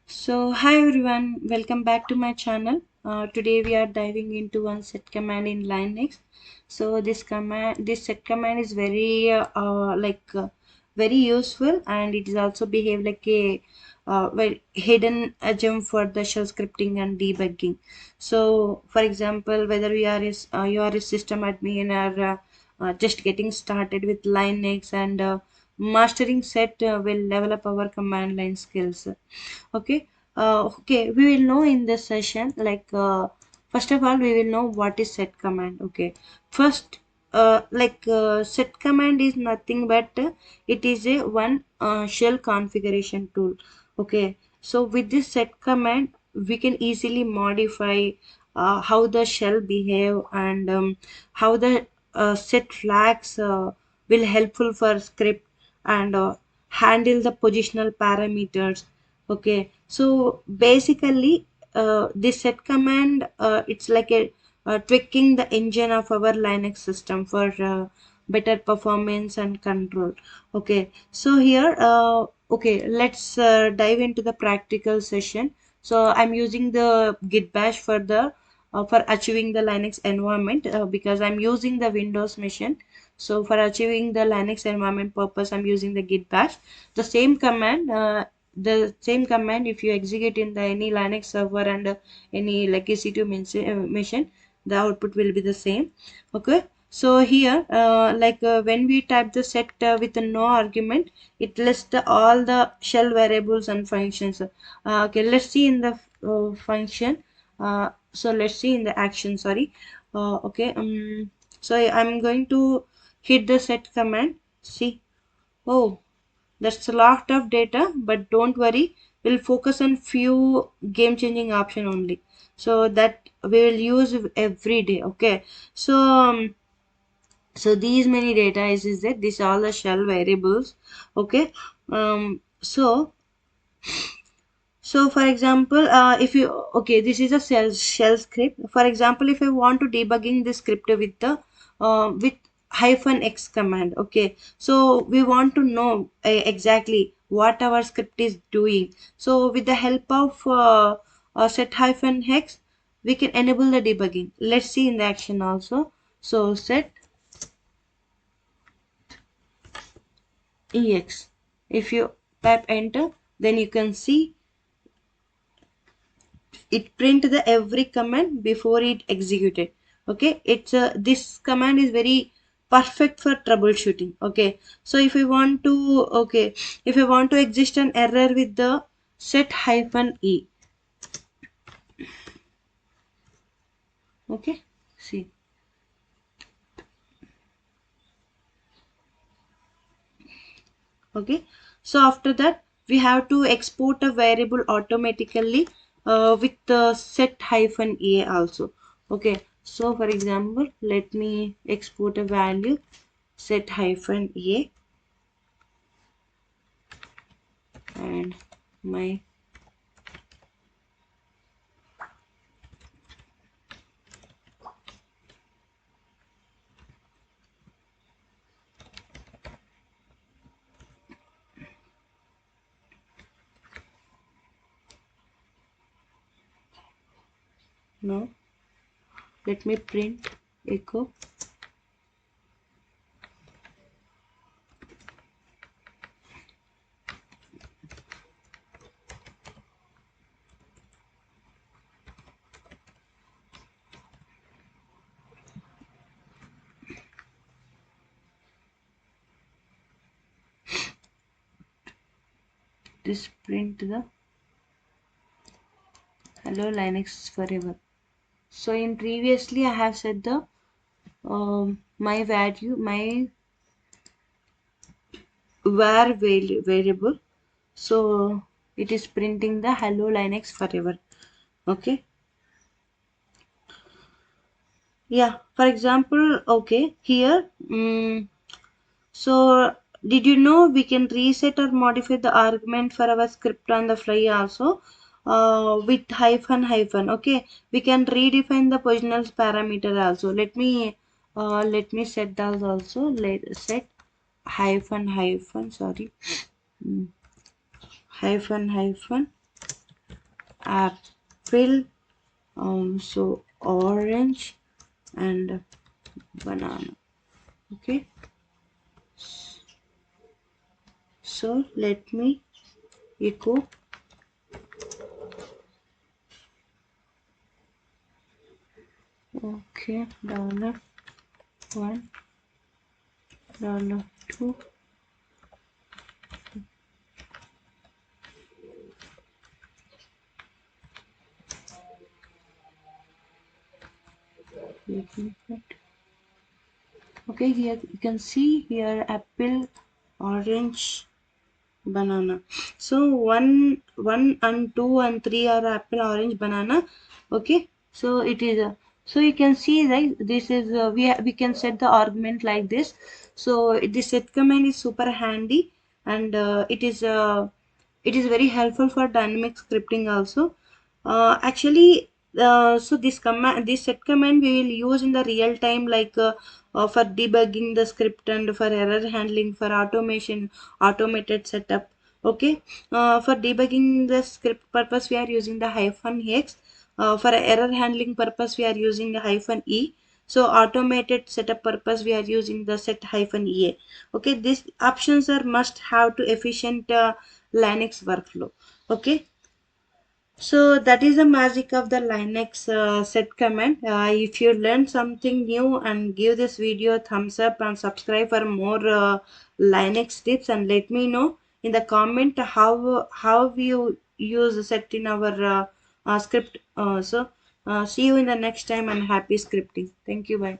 So hi everyone, welcome back to my channel. Today we are diving into one set command in Linux. So this set command is very useful, and it is also behave like a very hidden gem for the shell scripting and debugging. So for example, whether you are a system admin or just getting started with Linux and mastering set will develop our command line skills. Okay, we will know in this session, first of all we will know what is set command. Okay, first, set command is nothing but it is a one shell configuration tool. Okay, so with this set command we can easily modify how the shell behave, and how the set flags will helpful for script, and handle the positional parameters. Okay, so basically, this set command, it's like a tweaking the engine of our Linux system for better performance and control. Okay, so here, okay, let's dive into the practical session. So I'm using the Git Bash for achieving the Linux environment, because I'm using the Windows machine. So for achieving the Linux environment purpose, I'm using the Git Bash. The same command. If you execute in the any Linux server and any like EC2 machine, the output will be the same. Okay, so here, when we type the set with no argument, it lists all the shell variables and functions. Okay, let's see in the function. So let's see in the action, sorry. Okay, so I'm going to hit the set command. See, oh, that's a lot of data, but don't worry, we'll focus on few game changing option only, so that we will use every day. Okay, so these many data is that these are all the shell variables. Okay, so for example, if you, okay, this is a shell script. For example, if I want to debugging this script with the with -x command. Okay, so we want to know exactly what our script is doing. So with the help of set -x, we can enable the debugging. Let's see in the action also. So set ex. If you type enter, then you can see it print the every command before it executed. Okay, it's this command is very perfect for troubleshooting. Okay, so if we want to, okay, if I want to exist an error with the set -e. Okay, see, okay, so after that we have to export a variable automatically with the set -a also. Okay, so for example, let me export a value set -a, and my, no, let me print echo. This print the hello Linux forever. So in previously I have set the my value, my var variable. So it is printing the hello Linux forever. Okay, yeah, for example, okay, here, so did you know we can reset or modify the argument for our script on the fly also, with hyphen. Okay, we can redefine the positional parameter also. Let me set those also. Let set hyphen, sorry, mm, hyphen apple, so orange and banana. Okay, so let me echo. Okay, $1, $2. Let me put. Okay, here you can see here apple, orange, banana. So one and two and three are apple, orange, banana. Okay, so it is so you can see, right, this is we can set the argument like this. So this set command is super handy, and it is very helpful for dynamic scripting also. Actually, so this set command we will use in the real time, like for debugging the script and for error handling, for automation, automated setup. Okay, for debugging the script purpose we are using the -x. For error handling purpose we are using the -e. So automated setup purpose we are using the set-ea. Okay, these options are must have to efficient Linux workflow. Okay, so that is the magic of the Linux set command. If you learned something new, and give this video a thumbs up and subscribe for more Linux tips, and let me know in the comment how you use set in our script. See you in the next time, and happy scripting. Thank you. Bye.